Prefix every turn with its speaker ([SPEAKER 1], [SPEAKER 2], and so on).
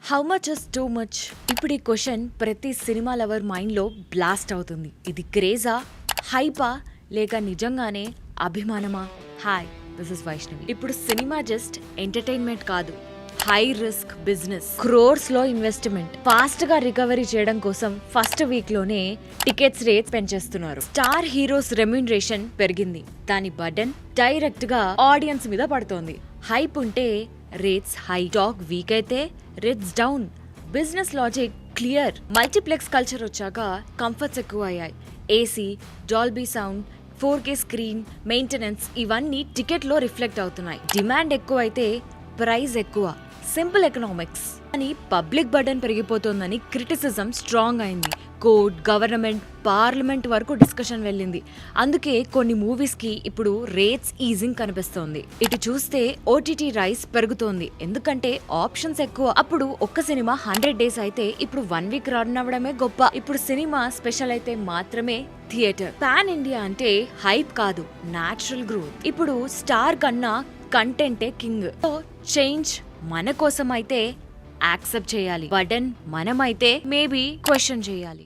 [SPEAKER 1] How much is too much? ఇప్పుడు ఈ question ప్రతి సినిమా లవర్ మైండ్ లో బ్లాస్ట్ అవుతుంది. ఇది క్రేజా, హైపా, లేక నిజంగానే అభిమానమా? Hi, this is Vaishnavi. ఇప్పుడు సినిమా జస్ట్ ఎంటర్టైన్మెంట్ కాదు, హై రిస్క్ బిజినెస్. క్రోర్స్ లో ఇన్వెస్ట్మెంట్. ఫాస్ట్ గా రికవరీ చేయడం కోసం ఫస్ట్ వీక్ లోనే టికెట్స్ రేట్స్ పెంచేస్తున్నారు. స్టార్ హీరోస్ రెమ్యూనరేషన్ పెరిగింది. దాని బర్డెన్ డైరెక్ట్ గా ఆడియన్స్ మీద పడుతోంది. హైప్ ఉంటే రేట్స్ హై, టాక్ వీక్ అయితే rates down. Business logic clear. Multiplex culture వచ్చాక కంఫర్ట్స్ ఎక్కువ అయ్యాయి. AC, Dolby sound, 4K screen, maintenance ఇవన్నీ టికెట్ లో రిఫ్లెక్ట్ అవుతున్నాయి. డిమాండ్ ఎక్కువ అయితే ప్రైస్ ఎక్కువ. Simple economics. అని పబ్లిక్ బర్డెన్ పెరిగిపోతోందని క్రిటిసిజం స్ట్రాంగ్ అయింది. కోర్ట్, గవర్నమెంట్, పార్లమెంట్ వరకు డిస్కషన్ వెళ్ళింది. అందుకే కొన్ని మూవీస్ కి ఇప్పుడు రేట్స్ ఈజింగ్ కనిపిస్తోంది. ఇటు చూస్తే ఓటీటీ రైస్ పెరుగుతోంది, ఎందుకంటే ఆప్షన్స్ ఎక్కువ. అప్పుడు ఒక్క సినిమా 100 days అయితే ఇప్పుడు 1 week రన్ అవ్వడమే గొప్ప. ఇప్పుడు సినిమా స్పెషల్ అయితే మాత్రమే థియేటర్. పాన్ ఇండియా అంటే హైప్ కాదు, న్యాచురల్ గ్రోత్. ఇప్పుడు స్టార్ కన్నా కంటెంటే కింగ్. చేంజ్ మన కోసం అయితే యాక్సెప్ట్ చేయాలి. బర్డెన్ మనమైతే మేబీ క్వశ్చన్ చేయాలి.